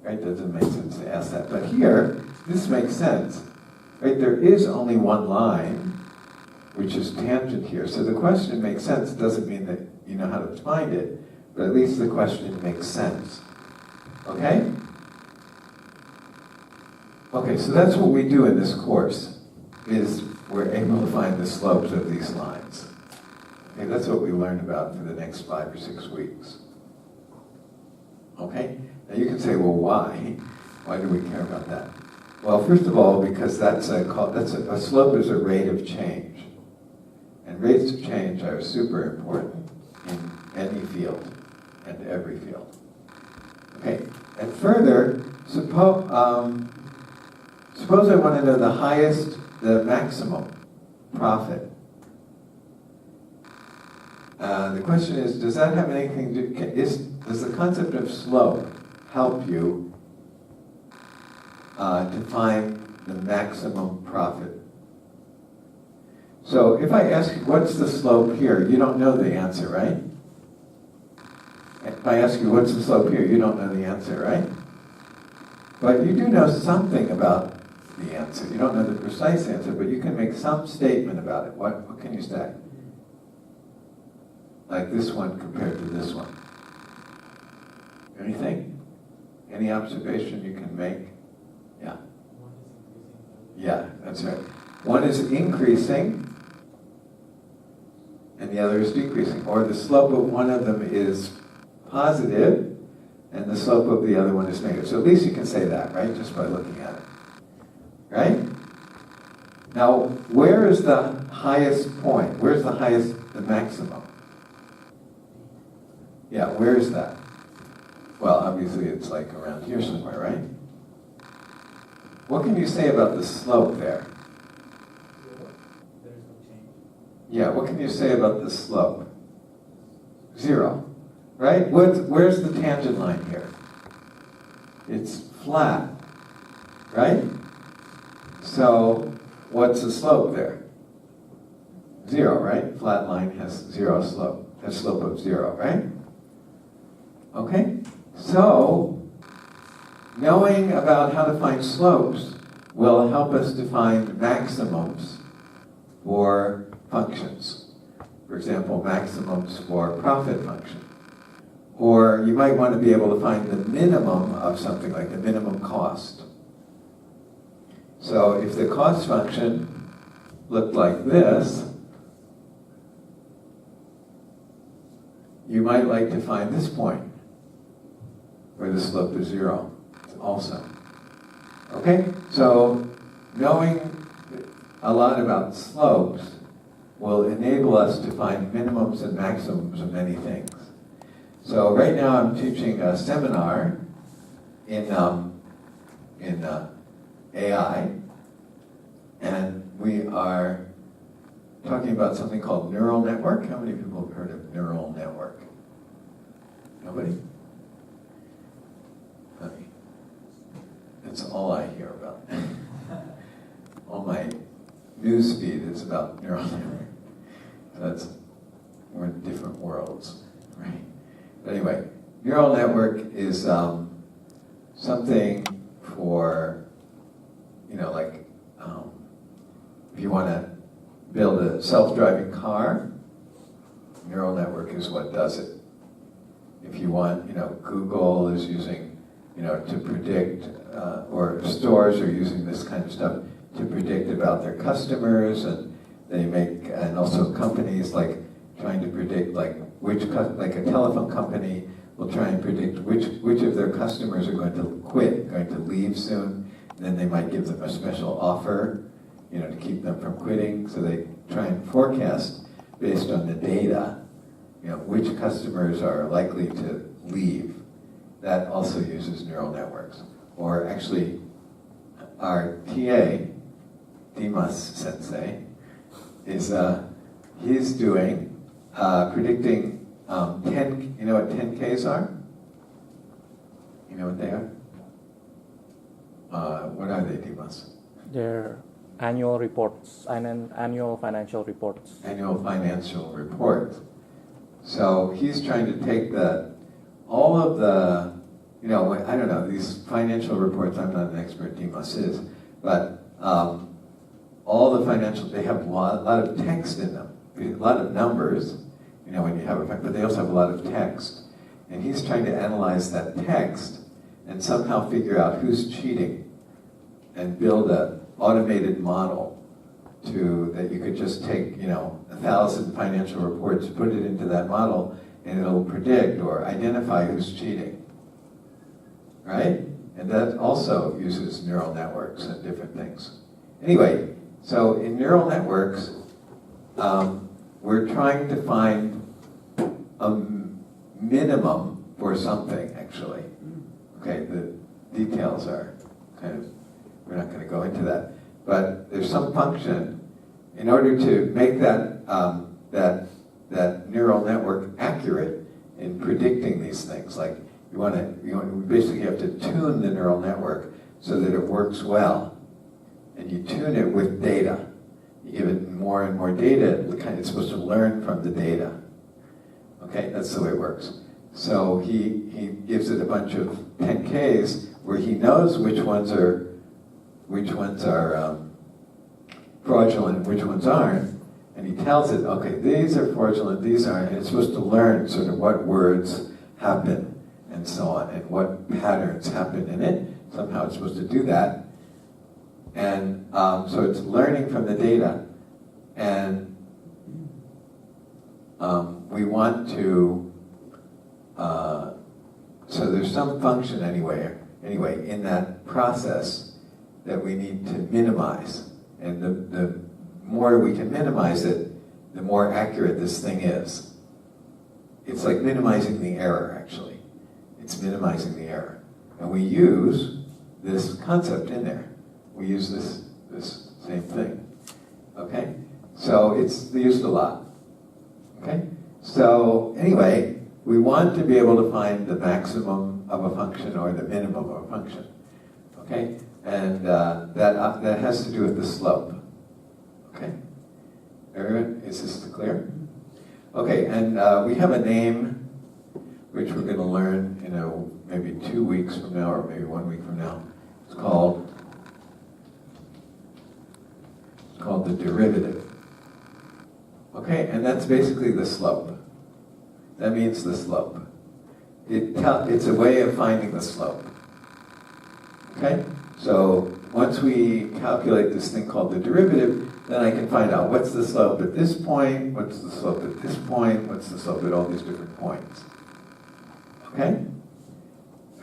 right? Doesn't make sense to ask that. But here, this makes sense, right? There is only one line, which is tangent here. So the question makes sense. It doesn't mean that you know how to find it, but at least the question makes sense. Okay? Okay, so that's what we do in this course, is we're able to find the slopes of these lines. Okay, that's what we learn about for the next 5 or 6 weeks. Okay? Now you can say, well, why? Why do we care about that? Well, first of all, because a slope is a rate of change. And rates of change are super important in any field and every field. Okay, and further, suppose I want to know the maximum profit. The question is, does that have anything to do, does the concept of slope help you to find the maximum profit? So if I ask you, what's the slope here? You don't know the answer, right? If I ask you, what's the slope here? You don't know the answer, right? But you do know something about the answer. You don't know the precise answer, but you can make some statement about it. What can you say? Like this one compared to this one. Anything? Any observation you can make? Yeah. Yeah, that's right. One is increasing, and the other is decreasing. Or the slope of one of them is positive, and the slope of the other one is negative. So at least you can say that, right? Just by looking at it. Right? Now, where is the highest point? Where's the maximum? Yeah, where is that? Well, obviously it's like around here somewhere, right? What can you say about the slope there? There's no change. Yeah, what can you say about the slope? 0, right? Where's the tangent line here? It's flat, right? So, what's the slope there? 0, right? Flat line has 0 slope. Has slope of 0, right? Okay? So, knowing about how to find slopes will help us to find maximums for functions. For example, maximums for profit function. Or you might want to be able to find the minimum of something, like the minimum cost. So if the cost function looked like this, you might like to find this point, where the slope is 0 also. Okay? So knowing a lot about slopes will enable us to find minimums and maximums of many things. So right now I'm teaching a seminar in AI, and we are talking about something called neural network. How many people have heard of neural network? Nobody? That's all I hear about. All my news feed is about neural network. We're in different worlds, right? But anyway, neural network is something for, if you want to build a self-driving car, neural network is what does it. If you want, Google is using, to predict, or stores are using this kind of stuff to predict about their customers, and and also companies trying to predict like a telephone company will try and predict which of their customers are going to quit, going to leave soon, and then they might give them a special offer, to keep them from quitting. So they try and forecast based on the data, which customers are likely to leave. That also uses neural networks. Or actually, our TA, Dimas Sensei, he's doing predicting 10. You know what 10Ks are? You know what they are? What are they, Dimas? They're annual reports, and annual financial reports. Annual financial reports. So he's trying to take all of the you know, I don't know, these financial reports, I'm not an expert, Dimas is, but all the financial, they have a lot of text in them, a lot of numbers, you know, when you have but they also have a lot of text. And he's trying to analyze that text and somehow figure out who's cheating and build an automated model that you could just take, you know, 1,000 financial reports, put it into that model, and it'll predict or identify who's cheating, right? And that also uses neural networks and different things. Anyway, so in neural networks, we're trying to find a minimum for something, actually. Okay, the details are kind of, we're not going to go into that. But there's some function, in order to make that, that neural network accurate in predicting these things, like we basically have to tune the neural network so that it works well. And you tune it with data. You give it more and more data, it's supposed to learn from the data. Okay, that's the way it works. So he gives it a bunch of 10Ks where he knows which ones are fraudulent, which ones aren't, and he tells it, okay, these are fraudulent, these aren't, and it's supposed to learn sort of what words happen and so on, and what patterns happen in it. Somehow it's supposed to do that. And so it's learning from the data, and we want to, so there's some function anyway, in that process that we need to minimize. And the more we can minimize it, the more accurate this thing is. It's like minimizing the error, actually. It's minimizing the error. And we use this concept in there. We use this same thing. Okay? So it's used a lot. Okay? So anyway, we want to be able to find the maximum of a function or the minimum of a function. Okay? And that has to do with the slope. Okay? Everyone, is this clear? Okay, and we have a name which we're going to learn in maybe 2 weeks from now, or maybe 1 week from now. It's called the derivative. Okay, and that's basically the slope. That means the slope. It's a way of finding the slope. Okay? So once we calculate this thing called the derivative, then I can find out what's the slope at this point, what's the slope at this point, what's the slope at all these different points. Okay?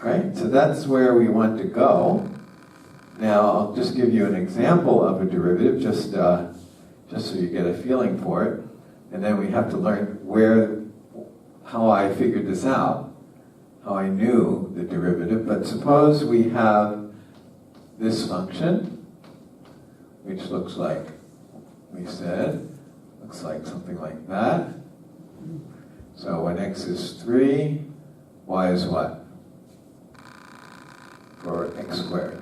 All right, so that's where we want to go. Now, I'll just give you an example of a derivative, just so you get a feeling for it. And then we have to learn how I figured this out, how I knew the derivative. But suppose we have this function, which looks like, looks like something like that. So when x is 3, y is what? For x squared.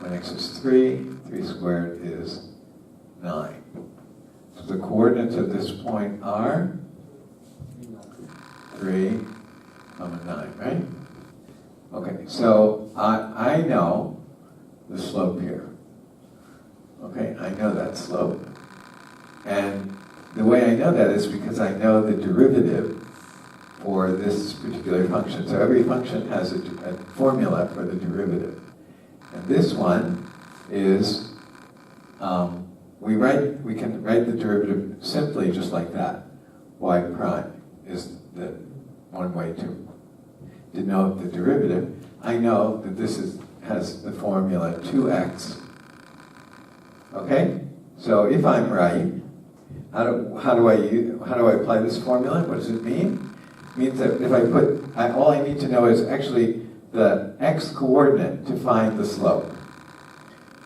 When x is 3, 3 squared is 9. So the coordinates of this point are 3, 9, right? Okay, so I know the slope here. Okay, I know that slope. And the way I know that is because I know the derivative for this particular function. So every function has a formula for the derivative. And this one is, we can write the derivative simply just like that. Y prime is the one way to denote the derivative. I know that this has the formula 2x. Okay? So if I'm right, how do I apply this formula? What does it mean? It means that if I all I need to know is actually the x coordinate to find the slope.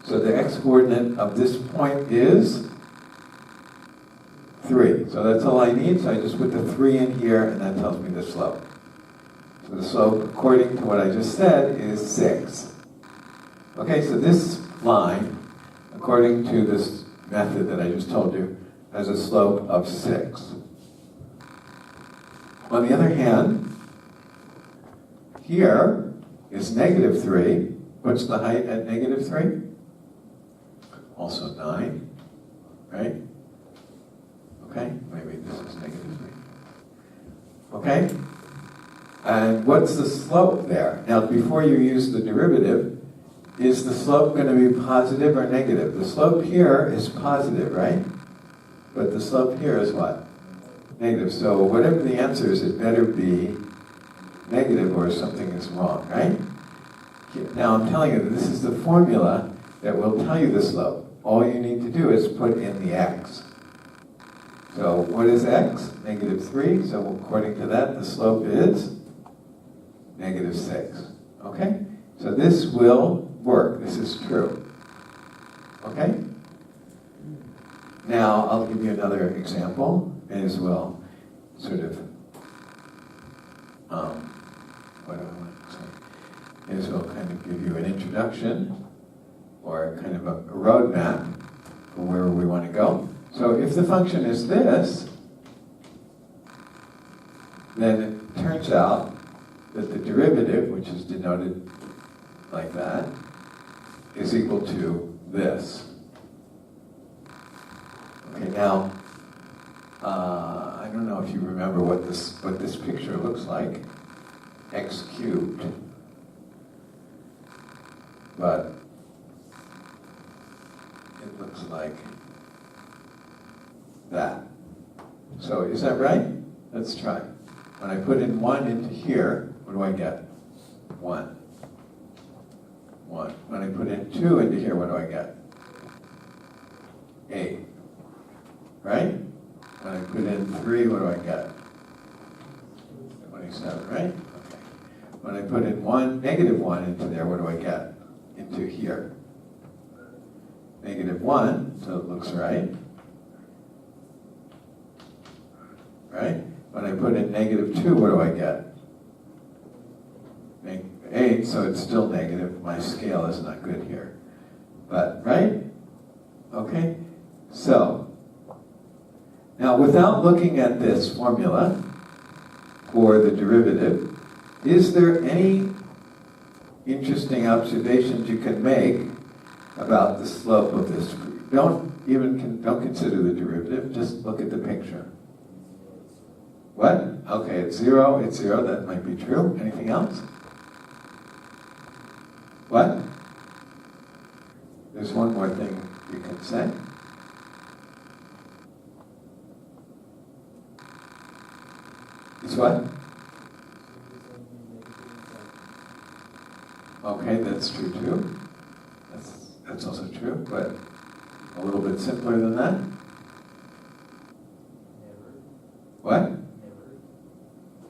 So the x coordinate of this point is 3. So that's all I need. So I just put the 3 in here, and that tells me the slope. So the slope, according to what I just said, is 6. Okay, so this line, according to this method that I just told you, has a slope of 6. On the other hand, here is negative 3. What's the height at negative 3? Also 9, right? Okay, maybe this is negative 3. Okay? And what's the slope there? Now, before you use the derivative, is the slope going to be positive or negative? The slope here is positive, right? But the slope here is what? Negative. So whatever the answer is, it better be negative or something is wrong, right? Now I'm telling you that this is the formula that will tell you the slope. All you need to do is put in the x. So what is x? Negative 3. So according to that, the slope is negative 6. Okay? So this will work. This is true. Okay? Now I'll give you another example as well. Sort of, what do I want to say? Is will kind of give you an introduction or kind of a roadmap for where we want to go. So if the function is this, then it turns out that the derivative, which is denoted like that, is equal to this. Okay, now, I don't know if you remember what this picture looks like, x cubed, but it looks like that. So is that right? Let's try. When I put in 1 into here, what do I get? 1. 1. When I put in 2 into here, what do I get? 8. Right? When I put in 3, what do I get? 27, right? Okay. When I put in 1, negative 1 into there, what do I get? Into here. Negative 1, so it looks right. Right? When I put in negative 2, what do I get? 8, so it's still negative. My scale is not good here. But, right? Okay? So, now without looking at this formula for the derivative, is there any interesting observations you can make about the slope of this? Don't consider the derivative, just look at the picture. What? Okay, it's 0, that might be true. Anything else? What? There's one more thing you can say. It's what? Okay, that's true too. That's also true, but a little bit simpler than that. What?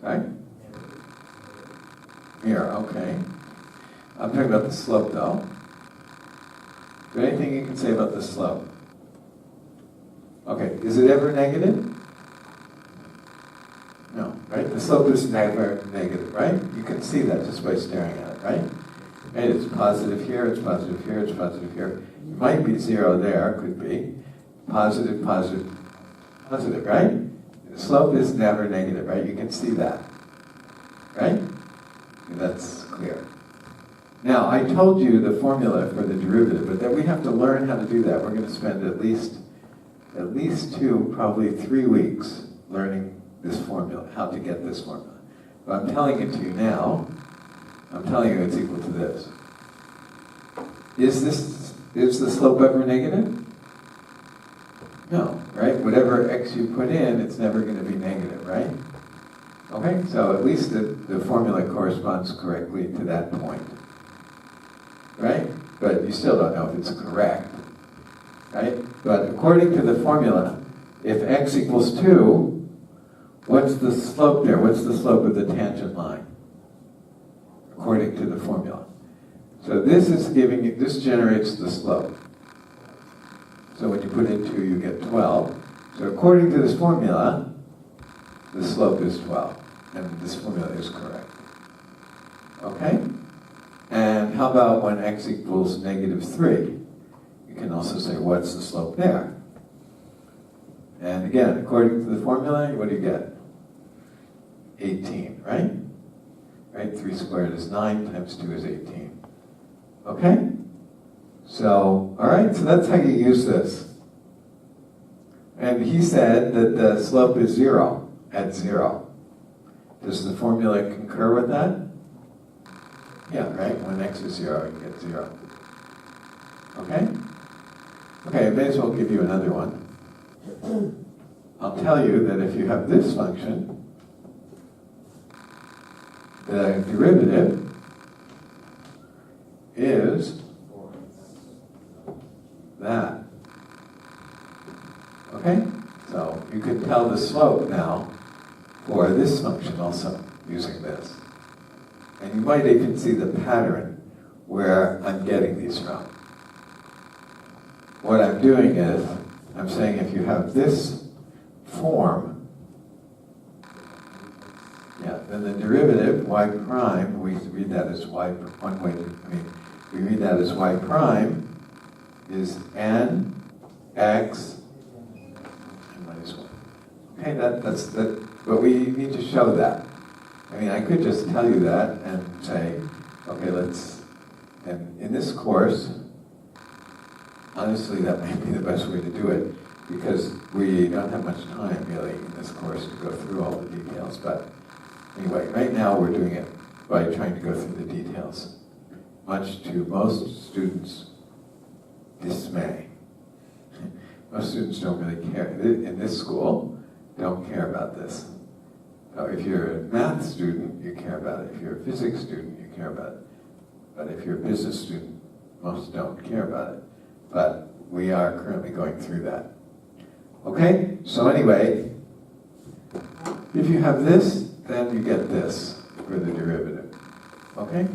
Right? Here, okay. I'm talking about the slope though. Is there anything you can say about the slope? Okay, is it ever negative? No, right? The slope is never negative, right? You can see that just by staring at it, right? Right? It's positive here, it's positive here, it's positive here. It might be 0 there, could be. Positive, positive, positive, right? The slope is never negative, right? You can see that, right? That's clear. Now, I told you the formula for the derivative, but then we have to learn how to do that. We're going to spend at least 2, probably 3 weeks learning this formula, how to get this formula. But I'm telling it to you now. I'm telling you it's equal to this. Is the slope ever negative? No, right? Whatever x you put in, it's never going to be negative, right? Okay, so at least the formula corresponds correctly to that point. Right? But you still don't know if it's correct. Right? But according to the formula, if x equals 2, what's the slope there? What's the slope of the tangent line? According to the formula. So this generates the slope. So when you put in 2, you get 12. So according to this formula, the slope is 12. And this formula is correct. Okay? And how about when x equals negative 3? You can also say, what's the slope there? And again, according to the formula, what do you get? 18, right? Right? right? 3 squared is 9, times 2 is 18. Okay? So, all right, so that's how you use this. And he said that the slope is 0 at 0. Does the formula concur with that? Yeah, right? When x is 0, you get 0. Okay? Okay, I may as well give you another one. I'll tell you that if you have this function, the derivative is that. Okay? So you can tell the slope now for this function also using this. And you might even see the pattern where I'm getting these from. What I'm doing is, I'm saying if you have this form, then the derivative, y prime, we read that as y, we read that as y prime is n x and minus 1. Okay, that's that, but we need to show that. I mean, I could just tell you that and say, okay, and in this course, honestly, that might be the best way to do it, because we don't have much time, really, in this course to go through all the details. But anyway, right now we're doing it by trying to go through the details, much to most students' dismay. Most students don't really care. In this school, don't care about this. Now, if you're a math student, you care about it. If you're a physics student, you care about it. But if you're a business student, most don't care about it. But we are currently going through that. Okay? So anyway, if you have this, then you get this for the derivative. Okay?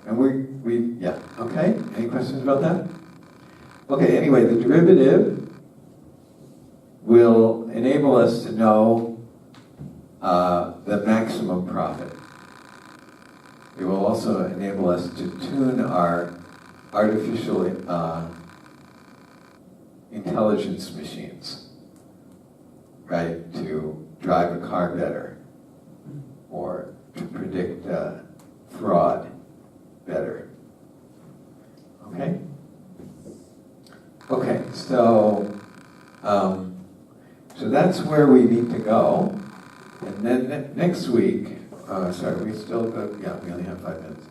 And yeah, okay? Any questions about that? Okay, anyway, the derivative will enable us to know the maximum profit. It will also enable us to tune our artificial intelligence machines, right? To drive a car better, or to predict fraud better. Okay? Okay, so that's where we need to go. And then next week, we still go, we only have 5 minutes.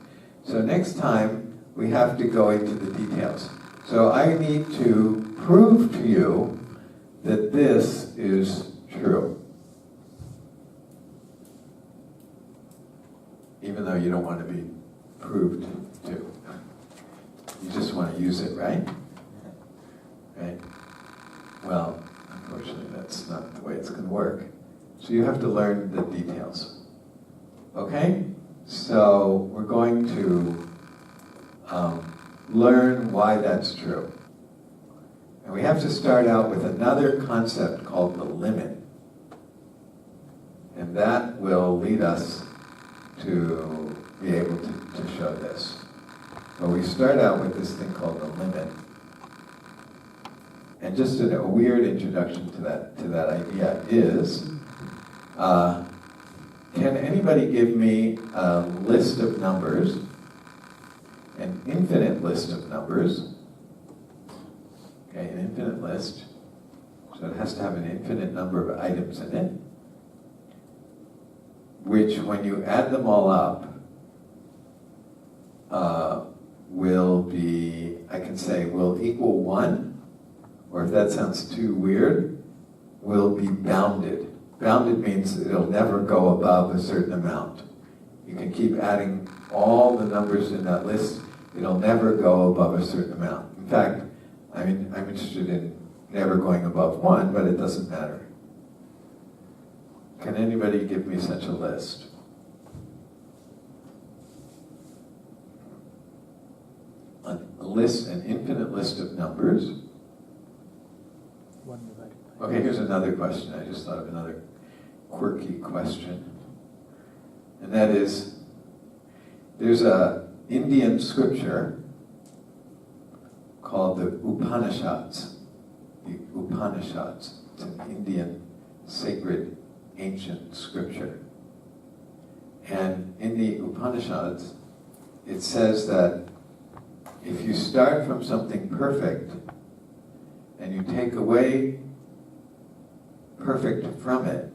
So next time, we have to go into the details. So I need to prove to you that this is true. Even though you don't want to be proved to. You just want to use it, right? Right? Well, unfortunately, that's not the way it's going to work. So you have to learn the details. Okay? So we're going to learn why that's true. And we have to start out with another concept called the limit. And that will lead us to be able to show this. So we start out with this thing called the limit. And just a weird introduction to that idea is, can anybody give me a list of numbers, an infinite list of numbers, okay, an infinite list, so it has to have an infinite number of items in it, which when you add them all up, will be, I can say, will equal 1, or if that sounds too weird, will be bounded. Bounded means it'll never go above a certain amount. You can keep adding all the numbers in that list, it'll never go above a certain amount. In fact, I'm interested in never going above 1, but it doesn't matter. Can anybody give me such a list? An infinite list of numbers. Okay, here's another question. I just thought of another quirky question. And that is, there's a Indian scripture called the Upanishads. The Upanishads. It's an Indian sacred ancient scripture. And in the Upanishads, it says that if you start from something perfect and you take away perfect from it,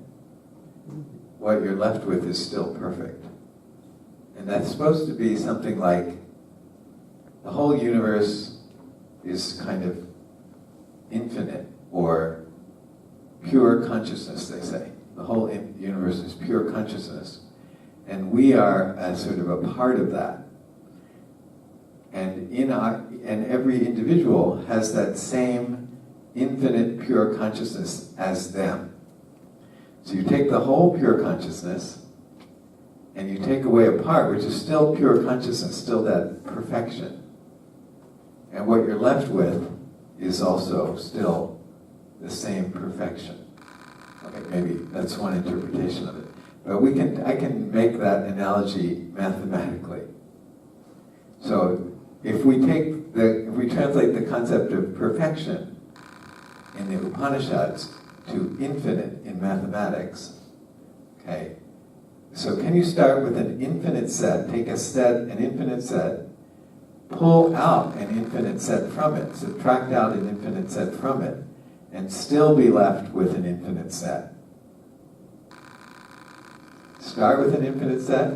what you're left with is still perfect. And that's supposed to be something like the whole universe is kind of infinite, or pure consciousness, they say. The whole universe is pure consciousness. And we are a sort of a part of that. And and every individual has that same infinite pure consciousness as them. So you take the whole pure consciousness and you take away a part, which is still pure consciousness, still that perfection. And what you're left with is also still the same perfection. Okay, maybe that's one interpretation of it. But I can make that analogy mathematically. So if we translate the concept of perfection in the Upanishads to infinite in mathematics, okay? So can you start with an infinite set, take a set, an infinite set, pull out an infinite set from it, subtract out an infinite set from it, and still be left with an infinite set? Start with an infinite set,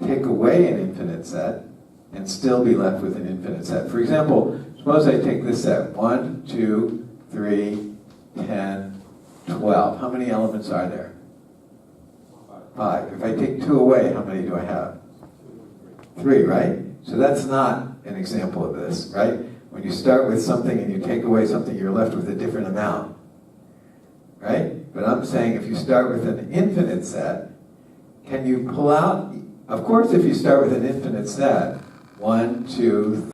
take away an infinite set, and still be left with an infinite set. For example, suppose I take this set, 1, 2, 3, 10, 12. How many elements are there? 5. If I take 2 away, how many do I have? 3, right? So that's not an example of this, right? When you start with something and you take away something, you're left with a different amount, right? But I'm saying if you start with an infinite set, can you pull out? Of course, if you start with an infinite set, 1, 2,